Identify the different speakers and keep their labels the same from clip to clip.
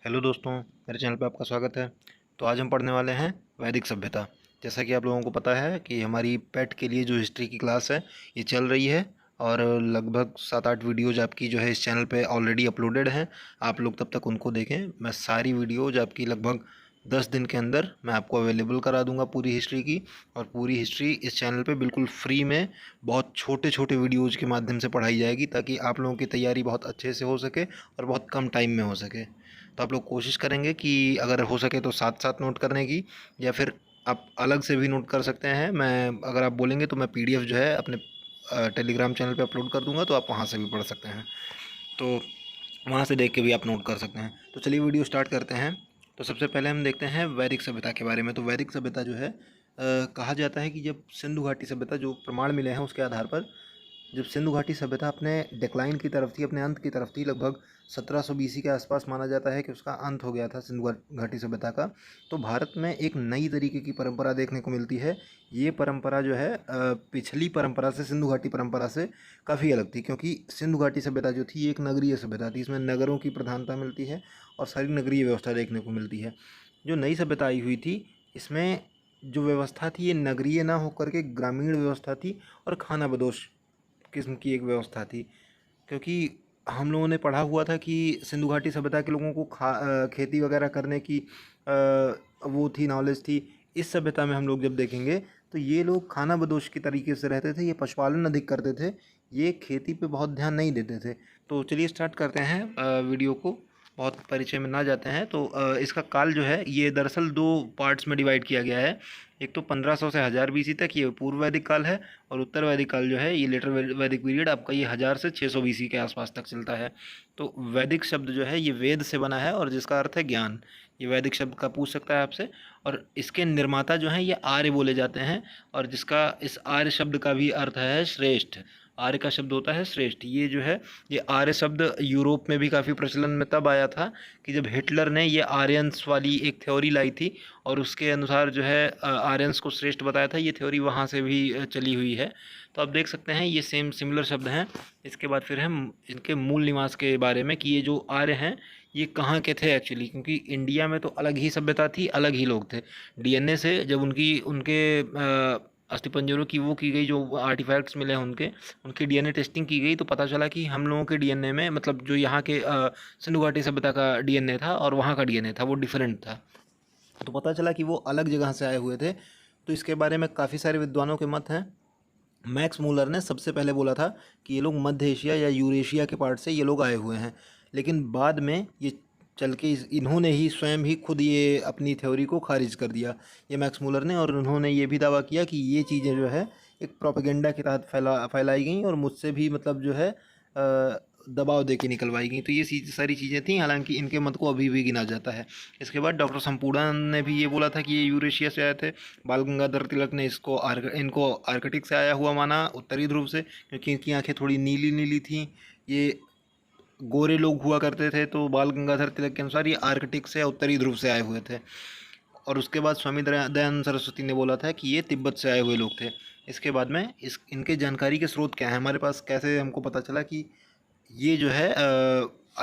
Speaker 1: Hello दोस्तों, मेरे channel पे आपका स्वागत है। तो आज हम पढ़ने वाले हैं वैदिक सभ्यता। जैसा कि आप लोगों को पता है कि हमारी पेट के लिए जो हिस्ट्री की क्लास है ये चल रही है और लगभग 7-8 वीडियोज आपकी जो है इस चैनल पे ऑलरेडी अपलोडेड हैं। आप लोग तब तक उनको देखें। मैं सारी वीडियोज आपकी लगभग 10 दिन के अंदर मैं आपको अवेलेबल करा दूंगा पूरी हिस्ट्री की। और पूरी हिस्ट्री इस चैनल पे बिल्कुल फ्री में बहुत छोटे छोटे वीडियोज़ के माध्यम से पढ़ाई जाएगी, ताकि आप लोगों की तैयारी बहुत अच्छे से हो सके और बहुत कम टाइम में हो सके। तो आप लोग कोशिश करेंगे कि अगर हो सके तो साथ साथ नोट करने की, या फिर आप अलग से भी नोट कर सकते हैं। मैं अगर आप बोलेंगे तो मैं पीडीएफ जो है अपने टेलीग्राम चैनल पे अपलोड कर दूंगा, तो आप वहाँ से भी पढ़ सकते हैं। तो वहाँ से देख के भी आप नोट कर सकते हैं। तो चलिए वीडियो स्टार्ट करते हैं। तो सबसे पहले हम देखते हैं वैदिक सभ्यता के बारे में। तो वैदिक सभ्यता जो है कहा जाता है कि जब सिंधु घाटी सभ्यता, जो प्रमाण मिले हैं उसके आधार पर, जब सिंधु घाटी सभ्यता अपने डिक्लाइन की तरफ थी, अपने अंत की तरफ थी, लगभग 1700 बीसी के आसपास माना जाता है कि उसका अंत हो गया था सिंधु घाटी सभ्यता का। तो भारत में एक नई तरीके की परंपरा देखने को मिलती है। ये परंपरा जो है पिछली परंपरा से, सिंधु घाटी परंपरा से काफ़ी अलग थी, क्योंकि सिंधु घाटी सभ्यता जो थी एक नगरीय सभ्यता थी। इसमें नगरों की प्रधानता मिलती है और सारी नगरीय व्यवस्था देखने को मिलती है। जो नई सभ्यता आई हुई थी, इसमें जो व्यवस्था थी ये नगरीय ना होकर के ग्रामीण व्यवस्था थी और खाना बदोश किस्म की एक व्यवस्था थी। क्योंकि हम लोगों ने पढ़ा हुआ था कि सिंधु घाटी सभ्यता के लोगों को खेती वगैरह करने की वो थी, नॉलेज थी। इस सभ्यता में हम लोग जब देखेंगे तो ये लोग खाना बदोश की तरीके से रहते थे, ये पशुपालन अधिक करते थे, ये खेती पे बहुत ध्यान नहीं देते थे। तो चलिए स्टार्ट करते हैं वीडियो को, बहुत परिचय में ना जाते हैं। तो इसका काल जो है ये दरअसल दो पार्ट्स में डिवाइड किया गया है। एक तो 1500 से 1000 बीसी तक ये पूर्व वैदिक काल है, और उत्तर वैदिक काल जो है ये लेटर वैदिक पीरियड आपका ये 1000 से 600 बीसी के आसपास तक चलता है। तो वैदिक शब्द जो है ये वेद से बना है और जिसका अर्थ है ज्ञान। ये वैदिक शब्द का पूछ सकता है आपसे। और इसके निर्माता जो हैं ये आर्य बोले जाते हैं, और जिसका इस आर्य शब्द का भी अर्थ है श्रेष्ठ। आर्य का शब्द होता है श्रेष्ठ। ये जो है ये आर्य शब्द यूरोप में भी काफ़ी प्रचलन में तब आया था कि जब हिटलर ने ये आर्यंस वाली एक थ्योरी लाई थी, और उसके अनुसार जो है आर्यंस को श्रेष्ठ बताया था। ये थ्योरी वहाँ से भी चली हुई है। तो आप देख सकते हैं ये सेम सिमिलर शब्द हैं। इसके बाद फिर हम इनके मूल निवास के बारे में, कि ये जो आर्य हैं ये कहाँ के थे एक्चुअली, क्योंकि इंडिया में तो अलग ही सभ्यता थी, अलग ही लोग थे। डीएनए से जब उनके अस्थिपंजरों की वो की गई, जो आर्टिफैक्ट्स मिले हैं उनके उनकी डीएनए टेस्टिंग की गई, तो पता चला कि हम लोगों के डीएनए में, मतलब जो यहाँ के सिंधु घाटी सभ्यता का डीएनए था और वहाँ का डीएनए था, वो डिफरेंट था। तो पता चला कि वो अलग जगह से आए हुए थे। तो इसके बारे में काफ़ी सारे विद्वानों के मत हैं। मैक्स मूलर ने सबसे पहले बोला था कि ये लोग मध्य एशिया या यूरेशिया के पार्ट से ये लोग आए हुए हैं, लेकिन बाद में ये चल के इन्होंने ही स्वयं ही खुद ये अपनी थ्योरी को खारिज कर दिया, ये मैक्स मूलर ने। और उन्होंने ये भी दावा किया कि ये चीज़ें जो है एक प्रोपेगेंडा के तहत फैलाई गई, और मुझसे भी मतलब जो है दबाव दे के निकलवाई गई। तो ये सारी चीज़ें थी, हालांकि इनके मत को अभी भी गिना जाता है। इसके बाद डॉक्टर संपूर्ण ने भी ये बोला था कि ये यूरेशिया से आए थे। बाल गंगाधर तिलक ने इनको आर्कटिक से आया हुआ माना, उत्तरी ध्रुव से, क्योंकि इनकी आंखें थोड़ी नीली नीली थीं। ये गोरे लोग हुआ करते थे, तो बाल गंगाधर तिलक के अनुसार ये आर्कटिक से या उत्तरी ध्रुव से आए हुए थे। और उसके बाद स्वामी दयानंद सरस्वती ने बोला था कि ये तिब्बत से आए हुए लोग थे। इसके बाद में इनके जानकारी के स्रोत क्या है हमारे पास, कैसे हमको पता चला कि ये जो है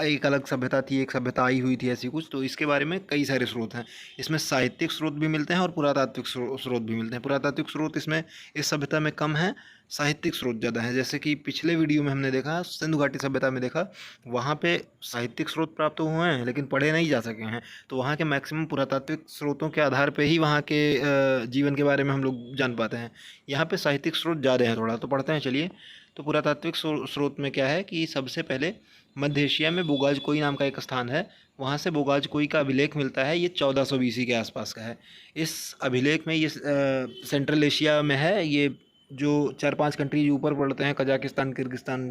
Speaker 1: एक अलग सभ्यता थी, एक सभ्यता आई हुई थी ऐसी कुछ। तो इसके बारे में कई सारे स्रोत हैं। इसमें साहित्यिक स्रोत भी मिलते हैं और पुरातात्विक स्रोत भी मिलते हैं। पुरातात्विक स्रोत इसमें इस सभ्यता में कम है, साहित्यिक स्रोत ज़्यादा है। जैसे कि पिछले वीडियो में हमने देखा, सिंधु घाटी सभ्यता में देखा, वहाँ पे साहित्यिक स्रोत प्राप्त हुए हैं लेकिन पढ़े नहीं जा सके हैं। तो वहाँ के मैक्सिमम पुरातात्विक स्रोतों के आधार पर ही वहाँ के जीवन के बारे में हम लोग जान पाते हैं। यहाँ पे साहित्यिक स्रोत ज़्यादा हैं थोड़ा, तो पढ़ते हैं चलिए। तो पुरातात्विक स्रोत में क्या है कि सबसे पहले मध्य एशिया में बोगाजकोई नाम का एक स्थान है, वहाँ से बोगाजकोई का अभिलेख मिलता है। ये 1400 बीसी के आसपास का है। इस अभिलेख में ये सेंट्रल एशिया में है। ये जो 4-5 कंट्रीज ऊपर पड़ते हैं, Kazakhstan, Kyrgyzstan,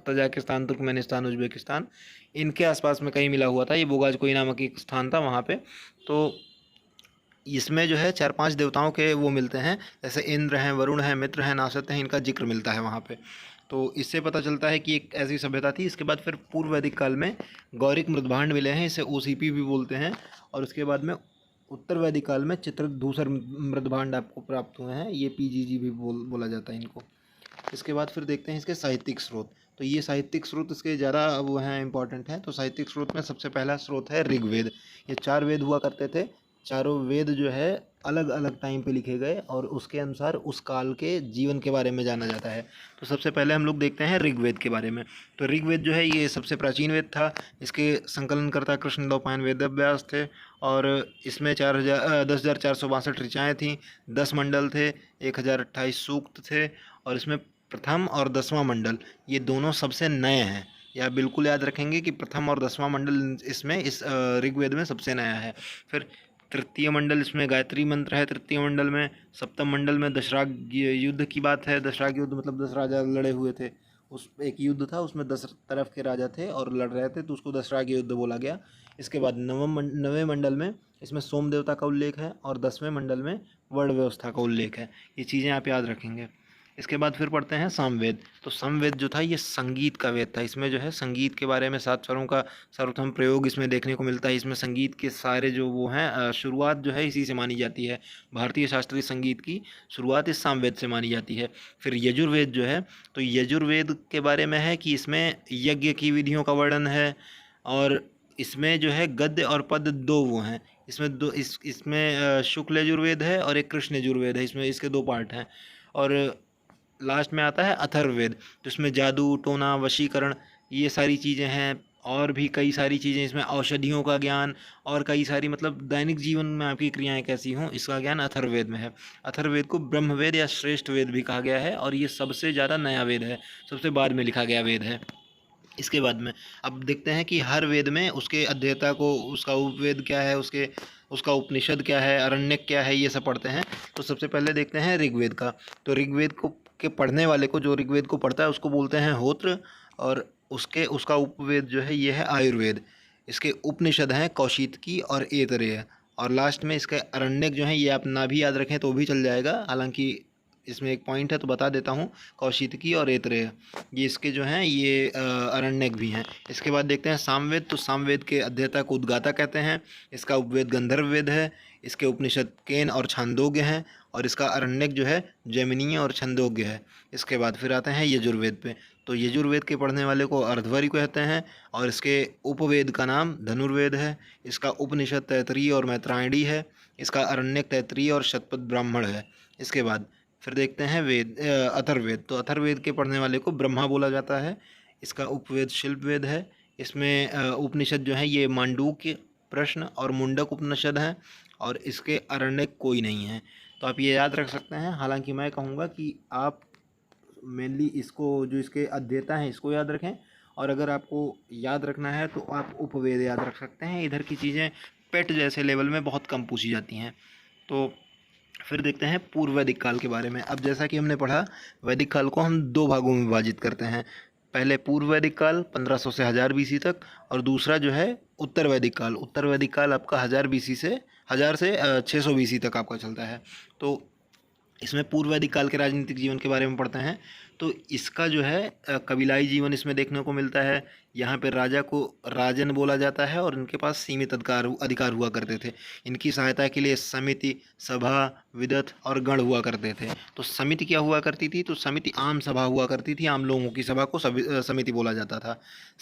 Speaker 1: Tajikistan, Turkmenistan, Uzbekistan, इनके आसपास में कहीं मिला हुआ था। ये बोगाजकोई नामक एक स्थान था वहाँ पे। तो इसमें जो है 4-5 देवताओं के वो मिलते हैं, जैसे इंद्र हैं, वरुण हैं, मित्र हैं, नासत हैं, इनका जिक्र मिलता है वहाँ पे। तो इससे पता चलता है कि एक ऐसी सभ्यता थी। इसके बाद फिर पूर्व वैदिक काल में गौरिक मृदभांड मिले हैं, इसे ओसीपी भी बोलते हैं। और उसके बाद में उत्तर वैदिक काल में चित्रित धूसर मृदभांड आपको प्राप्त हुए हैं, ये पीजीजी भी बोला जाता है इनको। इसके बाद फिर देखते हैं इसके साहित्यिक स्रोत। तो ये साहित्यिक स्रोत इसके ज़्यादा वो हैं, इंपॉर्टेंट हैं। तो साहित्यिक स्रोत में सबसे पहला स्रोत है ऋग्वेद। ये 4 वेद हुआ करते थे। चारों वेद जो है अलग अलग टाइम पे लिखे गए और उसके अनुसार उस काल के जीवन के बारे में जाना जाता है। तो सबसे पहले हम लोग देखते हैं ऋग्वेद के बारे में। तो ऋग्वेद जो है ये सबसे प्राचीन वेद था। इसके संकलनकर्ता कृष्णद्वैपायन वेदव्यास थे और इसमें 10,462 ऋचाएँ थीं, 10 मंडल थे, 1,028 सूक्त थे और इसमें प्रथम और 10वां मंडल ये दोनों सबसे नए हैं। या बिल्कुल याद रखेंगे कि प्रथम और 10वां मंडल इसमें इस ऋग्वेद में सबसे नया है। फिर तृतीय मंडल इसमें गायत्री मंत्र है। तृतीय मंडल में सप्तम मंडल में दशराग युद्ध की बात है। दशराग युद्ध मतलब 10 राजा लड़े हुए थे। उस एक युद्ध था, उसमें 10 तरफ के राजा थे और लड़ रहे थे, तो उसको दशराग युद्ध बोला गया। इसके बाद नवें मंडल में इसमें सोम देवता का उल्लेख है और 10वें मंडल में वर्ण व्यवस्था का उल्लेख है। ये चीज़ें आप याद रखेंगे। इसके बाद फिर पढ़ते हैं सामवेद। तो सामवेद जो था ये संगीत का वेद था। इसमें जो है संगीत के बारे में 7 स्वरों का सर्वप्रथम प्रयोग इसमें देखने को मिलता है। इसमें संगीत के सारे जो वो हैं शुरुआत जो है इसी से मानी जाती है। भारतीय शास्त्रीय संगीत की शुरुआत इस सामवेद से मानी जाती है। फिर यजुर्वेद जो है, तो यजुर्वेद के बारे में है कि इसमें यज्ञ की विधियों का वर्णन है और इसमें जो है गद्य और पद 2 वो हैं। इसमें शुक्ल यजुर्वेद है और एक कृष्ण यजुर्वेद है। इसमें इसके 2 पार्ट हैं। और लास्ट में आता है अथर्ववेद, जिसमें जादू, टोना, वशीकरण ये सारी चीज़ें हैं और भी कई सारी चीज़ें। इसमें औषधियों का ज्ञान और कई सारी मतलब दैनिक जीवन में आपकी क्रियाएं कैसी हों, इसका ज्ञान अथर्ववेद में है। अथर्ववेद को ब्रह्मवेद या श्रेष्ठ वेद भी कहा गया है और ये सबसे ज़्यादा नया वेद है, सबसे बाद में लिखा गया वेद है। इसके बाद में अब देखते हैं कि हर वेद में उसके अध्येता को, उसका उपवेद क्या है, उसका उपनिषद क्या है, अरण्यक क्या है, ये सब पढ़ते हैं। तो सबसे पहले देखते हैं ऋग्वेद का। तो ऋग्वेद को के पढ़ने वाले को, जो ऋग्वेद को पढ़ता है उसको बोलते हैं होत्र और उसका उपवेद जो है ये है आयुर्वेद। इसके उपनिषद हैं कौशितकी और ऐतरेय और लास्ट में इसके अरण्यक जो हैं ये आप ना भी याद रखें तो भी चल जाएगा, हालांकि इसमें एक पॉइंट है तो बता देता हूँ। कौशितकी और ऐतरेय ये इसके जो हैं ये अरण्यक भी हैं। इसके बाद देखते हैं सामवेद। तो सामवेद के अध्येता को उद्गाता कहते हैं। इसका उपवेद गंधर्व वेद है। इसके उपनिषद केन और छांदोग्य हैं और इसका अरण्यक जो है जैमिनीय और छंदोग्य है। इसके बाद फिर आते हैं यजुर्वेद पे। तो यजुर्वेद के पढ़ने वाले को अर्धवरी कहते हैं और इसके उपवेद का नाम धनुर्वेद है। इसका उपनिषद तैतरीय और मैत्रायणी है। इसका अरण्यक तैतरीय और शतपथ ब्राह्मण है। इसके बाद फिर देखते हैं अथर्ववेद। तो अथर्ववेद के पढ़ने वाले को ब्रह्मा बोला जाता है। इसका उपवेद शिल्पवेद है। इसमें उपनिषद जो है ये मांडूक्य, प्रश्न और मुंडक उपनिषद हैं और इसके अरण्यक कोई नहीं है। तो आप ये याद रख सकते हैं। हालांकि मैं कहूँगा कि आप मेनली इसको, जो इसके अध्येता हैं इसको याद रखें और अगर आपको याद रखना है तो आप उपवेद याद रख सकते हैं। इधर की चीज़ें पेट जैसे लेवल में बहुत कम पूछी जाती हैं। तो फिर देखते हैं पूर्व वैदिक काल के बारे में। अब जैसा कि हमने पढ़ा, वैदिक काल को हम 2 भागों में विभाजित करते हैं। पहले पूर्व वैदिक काल 1500 से 1000 बीसी तक और दूसरा जो है उत्तर वैदिक काल। उत्तर वैदिक काल आपका 1000 से 600 बीसी तक आपका चलता है। तो इसमें पूर्व वैदिक काल के राजनीतिक जीवन के बारे में पढ़ते हैं। तो इसका जो है कबीलाई जीवन इसमें देखने को मिलता है। यहाँ पे राजा को राजन बोला जाता है और इनके पास सीमित अधिकार हुआ करते थे। इनकी सहायता के लिए समिति, सभा, विदत और गण हुआ करते थे। तो समिति क्या हुआ करती थी? तो समिति आम सभा हुआ करती थी। आम लोगों की सभा को समिति बोला जाता था।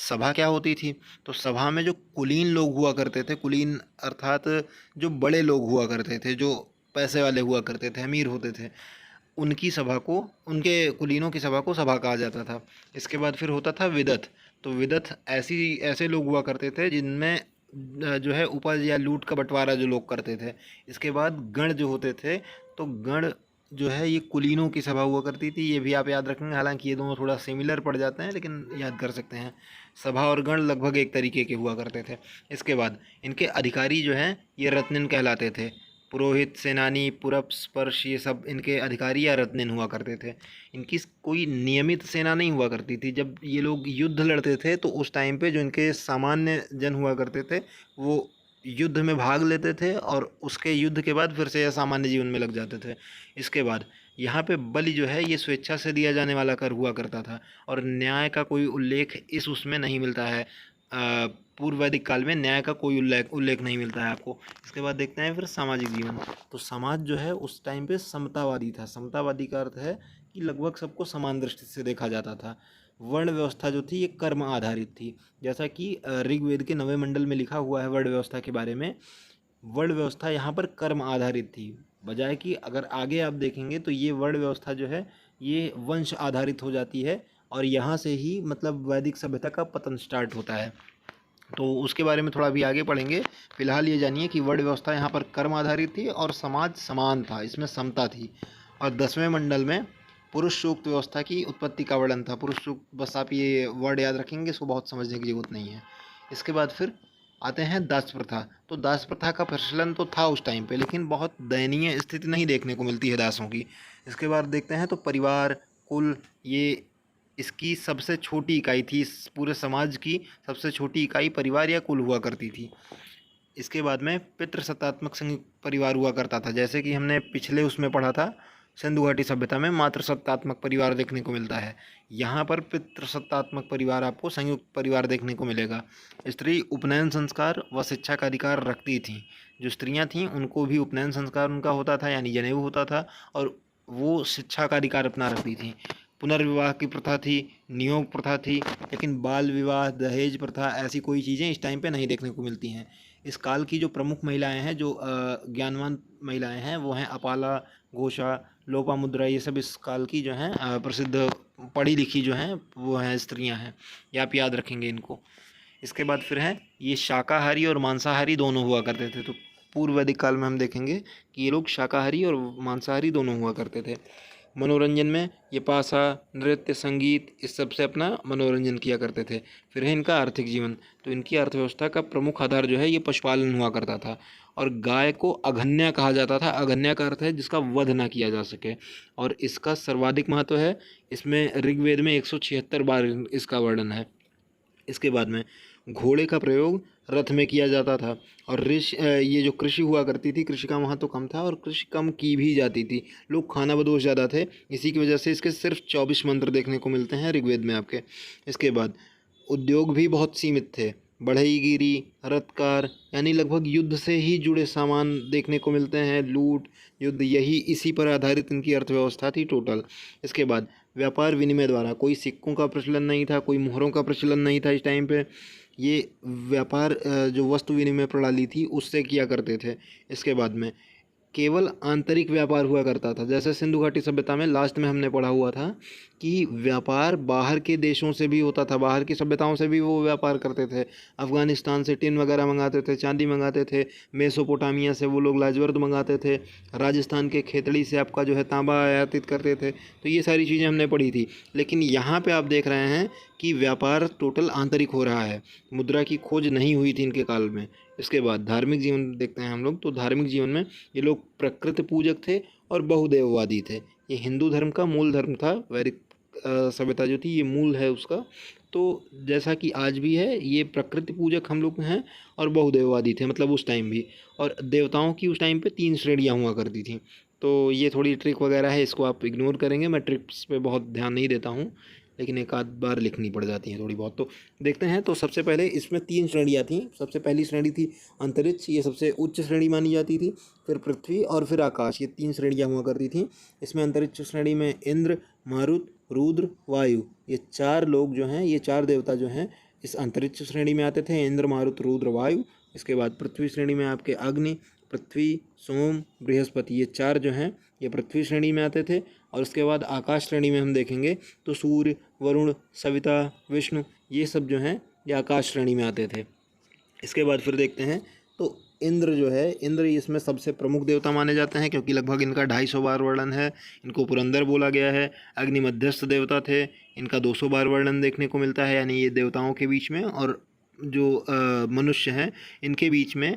Speaker 1: सभा क्या होती थी? तो सभा में जो कुलीन लोग हुआ करते थे, कुलीन अर्थात जो बड़े लोग हुआ करते थे, जो पैसे वाले हुआ करते थे, अमीर होते थे, उनकी सभा को, उनके कुलीनों की सभा को सभा कहा जाता था। इसके बाद फिर होता था विदत। तो विदत ऐसे लोग हुआ करते थे जिनमें जो है उपज या लूट का बंटवारा जो लोग करते थे। इसके बाद गण जो होते थे, तो गण जो है ये कुलीनों की सभा हुआ करती थी। ये भी आप याद रखेंगे, हालांकि ये दोनों थोड़ा सिमिलर पड़ जाते हैं लेकिन याद कर सकते हैं। सभा और गण लगभग एक तरीके के हुआ करते थे। इसके बाद इनके अधिकारी जो हैं ये रत्निन कहलाते थे। पुरोहित, सेनानी, पुरप, स्पर्श ये सब इनके अधिकारी या रत्निन हुआ करते थे। इनकी कोई नियमित सेना नहीं हुआ करती थी। जब ये लोग युद्ध लड़ते थे तो उस टाइम पे जो इनके सामान्य जन हुआ करते थे वो युद्ध में भाग लेते थे और उसके युद्ध के बाद फिर से सामान्य जीवन में लग जाते थे। इसके बाद यहाँ पे बलि जो है ये स्वेच्छा से दिया जाने वाला कर हुआ करता था और न्याय का कोई उल्लेख इस उसमें नहीं मिलता है। पूर्व वैदिक काल में न्याय का कोई उल्लेख नहीं मिलता है आपको। इसके बाद देखते हैं फिर सामाजिक जीवन। तो समाज जो है उस टाइम पे समतावादी था। समतावादी का अर्थ है कि लगभग सबको समान दृष्टि से देखा जाता था। वर्ण व्यवस्था जो थी ये कर्म आधारित थी। जैसा कि ऋग्वेद के 9वें मंडल में लिखा हुआ है वर्ण व्यवस्था के बारे में, वर्ण व्यवस्था यहाँ पर कर्म आधारित थी, बजाय कि अगर आगे आप देखेंगे तो ये वर्ण व्यवस्था जो है ये वंश आधारित हो जाती है, और यहाँ से ही मतलब वैदिक सभ्यता का पतन स्टार्ट होता है। तो उसके बारे में थोड़ा अभी आगे पढ़ेंगे। फिलहाल ये जानिए कि वर्ण व्यवस्था यहाँ पर कर्म आधारित थी और समाज समान था, इसमें समता थी। और 10वें मंडल में पुरुष सूक्त व्यवस्था की उत्पत्ति का वर्णन था। पुरुष सूक्त, बस आप ये वर्ड याद रखेंगे, इसको बहुत समझने की जरूरत नहीं है। इसके बाद फिर आते हैं दास प्रथा। तो दास प्रथा का प्रचलन तो था उस टाइम पे, लेकिन बहुत दयनीय स्थिति नहीं देखने को मिलती है दासों की। इसके बाद देखते हैं तो परिवार, कुल, ये इसकी सबसे छोटी इकाई थी। इस पूरे समाज की सबसे छोटी इकाई परिवार या कुल हुआ करती थी। इसके बाद में पितृसत्तात्मक संयुक्त परिवार हुआ करता था। जैसे कि हमने पिछले उसमें पढ़ा था, सिंधु घाटी सभ्यता में मातृसत्तात्मक परिवार देखने को मिलता है। यहाँ पर पितृसत्तात्मक परिवार, आपको संयुक्त परिवार देखने को मिलेगा। स्त्री उपनयन संस्कार व शिक्षा का अधिकार रखती थीं। जो स्त्रियाँ थीं उनको भी उपनयन संस्कार उनका होता था, यानी जनेऊ होता था, और वो शिक्षा का अधिकार अपना रखती थीं। पुनर्विवाह की प्रथा थी, नियोग प्रथा थी, लेकिन बाल विवाह, दहेज प्रथा, ऐसी कोई चीज़ें इस टाइम पे नहीं देखने को मिलती हैं। इस काल की जो प्रमुख महिलाएं हैं, जो ज्ञानवान महिलाएं हैं, वो हैं अपाला, घोषा, लोपामुद्रा। ये सब इस काल की जो हैं प्रसिद्ध पढ़ी लिखी जो हैं वो हैं स्त्रियां हैं। ये आप याद रखेंगे इनको। इसके बाद फिर है ये शाकाहारी और मांसाहारी दोनों हुआ करते थे। तो पूर्व वैदिक काल में हम देखेंगे कि ये लोग शाकाहारी और मांसाहारी दोनों हुआ करते थे। मनोरंजन में ये पासा, नृत्य, संगीत, इस सब से अपना मनोरंजन किया करते थे। फिर है इनका आर्थिक जीवन। तो इनकी अर्थव्यवस्था का प्रमुख आधार जो है ये पशुपालन हुआ करता था। और गाय को अघन्या कहा जाता था। अघन्या का अर्थ है जिसका वध ना किया जा सके, और इसका सर्वाधिक महत्व है। इसमें ऋग्वेद में 176 बार इसका वर्णन है। इसके बाद में घोड़े का प्रयोग रथ में किया जाता था। और ये जो कृषि हुआ करती थी, कृषि का महत्व कम था और कृषि कम की भी जाती थी। लोग खाना बदोश ज़्यादा थे, इसी की वजह से इसके सिर्फ 24 मंत्र देखने को मिलते हैं ऋग्वेद में आपके। इसके बाद उद्योग भी बहुत सीमित थे। बढ़ईगिरी, रथकार, यानी लगभग युद्ध से ही जुड़े सामान देखने को मिलते हैं। लूट, युद्ध, यही इसी पर आधारित इनकी अर्थव्यवस्था थी टोटल। इसके बाद व्यापार विनिमय द्वारा, कोई सिक्कों का प्रचलन नहीं था, कोई मोहरों का प्रचलन नहीं था इस टाइम पे। ये व्यापार जो वस्तु विनिमय प्रणाली थी उससे किया करते थे। इसके बाद में केवल आंतरिक व्यापार हुआ करता था। जैसे सिंधु घाटी सभ्यता में लास्ट में हमने पढ़ा हुआ था कि व्यापार बाहर के देशों से भी होता था, बाहर की सभ्यताओं से भी वो व्यापार करते थे। अफ़गानिस्तान से टिन वगैरह मंगाते थे, चांदी मंगाते थे। मेसोपोटामिया से वो लोग लाजवर्द मंगाते थे। राजस्थान के खेतड़ी से आपका जो है तांबा आयातित करते थे। तो ये सारी चीज़ें हमने पढ़ी थी। लेकिन यहाँ पे आप देख रहे हैं कि व्यापार टोटल आंतरिक हो रहा है। मुद्रा की खोज नहीं हुई थी इनके काल में। इसके बाद धार्मिक जीवन देखते हैं हम लोग। तो धार्मिक जीवन में ये लोग प्रकृति पूजक थे और बहुदेववादी थे। ये हिंदू धर्म का मूल धर्म था। वैदिक सभ्यता जो थी ये मूल है उसका। तो जैसा कि आज भी है, ये प्रकृति पूजक हम लोग हैं और बहुदेववादी थे, मतलब उस टाइम भी। और देवताओं की उस टाइम पे 3 श्रेणियाँ हुआ करती थी। तो ये थोड़ी ट्रिक वगैरह है, इसको आप इग्नोर करेंगे। मैं ट्रिक्स पे बहुत ध्यान नहीं देता हूँ, लेकिन एक आध बार लिखनी पड़ जाती है थोड़ी बहुत। तो देखते हैं। तो सबसे पहले इसमें 3 श्रेणियाँ थीं। सबसे पहली श्रेणी थी अंतरिक्ष, ये सबसे उच्च श्रेणी मानी जाती थी। फिर पृथ्वी और फिर आकाश, ये 3 श्रेणियाँ हुआ करती थीं। इसमें अंतरिक्ष श्रेणी में इंद्र, मारुत, रुद्र, वायु, ये 4 लोग जो हैं, ये 4 देवता जो हैं इस अंतरिक्ष श्रेणी में आते थे। इंद्र, मारुत, रुद्र, वायु। इसके बाद पृथ्वी श्रेणी में आपके अग्नि, पृथ्वी, सोम, बृहस्पति, ये 4 जो हैं ये पृथ्वी श्रेणी में आते थे। और उसके बाद आकाश श्रेणी में हम देखेंगे तो सूर्य, वरुण, सविता, विष्णु, ये सब जो हैं ये आकाश श्रेणी में आते थे। इसके बाद फिर देखते हैं तो इंद्र जो है, इंद्र इसमें सबसे प्रमुख देवता माने जाते हैं, क्योंकि लगभग इनका 250 बार वर्णन है। इनको पुरंदर बोला गया है। अग्नि मध्यस्थ देवता थे, इनका 200 बार वर्णन देखने को मिलता है। यानी ये देवताओं के बीच में और जो मनुष्य हैं इनके बीच में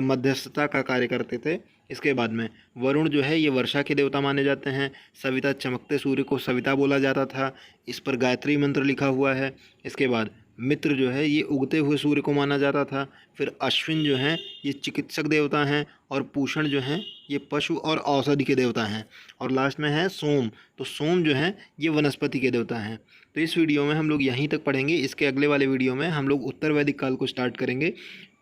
Speaker 1: मध्यस्थता का कार्य करते थे। इसके बाद में वरुण जो है ये वर्षा के देवता माने जाते हैं। सविता, चमकते सूर्य को सविता बोला जाता था। इस पर गायत्री मंत्र लिखा हुआ है। इसके बाद मित्र जो है ये उगते हुए सूर्य को माना जाता था। फिर अश्विन जो हैं ये चिकित्सक देवता हैं। और पूषण जो हैं ये पशु और औषधि के देवता हैं। और लास्ट में है सोम। तो सोम जो हैं ये वनस्पति के देवता हैं। तो इस वीडियो में हम लोग यहीं तक पढ़ेंगे। इसके अगले वाले वीडियो में हम लोग उत्तर वैदिक काल को स्टार्ट करेंगे।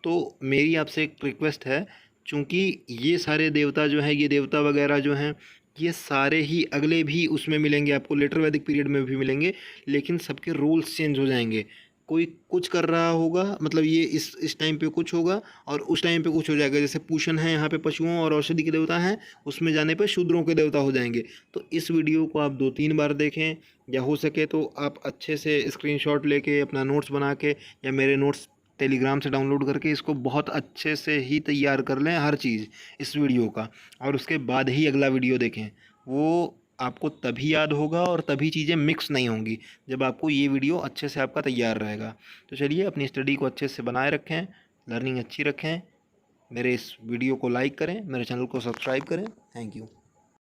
Speaker 1: तो मेरी आपसे एक रिक्वेस्ट है, चूँकि ये सारे देवता जो हैं, ये देवता वगैरह जो हैं ये सारे ही अगले भी उसमें मिलेंगे आपको, लेटर वैदिक पीरियड में भी मिलेंगे, लेकिन सबके रोल्स चेंज हो जाएंगे। कोई कुछ कर रहा होगा, मतलब ये इस टाइम पे कुछ होगा और उस टाइम पे कुछ हो जाएगा। जैसे पूषण है यहाँ पे पशुओं और औषधि के देवता हैं, उसमें जाने पे शूद्रों के देवता हो जाएंगे। तो इस वीडियो को आप 2-3 बार देखें, या हो सके तो आप अच्छे से स्क्रीनशॉट लेके अपना नोट्स बना के, या मेरे नोट्स टेलीग्राम से डाउनलोड करके इसको बहुत अच्छे से ही तैयार कर लें हर चीज़ इस वीडियो का, और उसके बाद ही अगला वीडियो देखें। वो आपको तभी याद होगा और तभी चीज़ें मिक्स नहीं होंगी जब आपको ये वीडियो अच्छे से आपका तैयार रहेगा। तो चलिए अपनी स्टडी को अच्छे से बनाए रखें, लर्निंग अच्छी रखें, मेरे इस वीडियो को लाइक करें, मेरे चैनल को सब्सक्राइब करें। Thank you.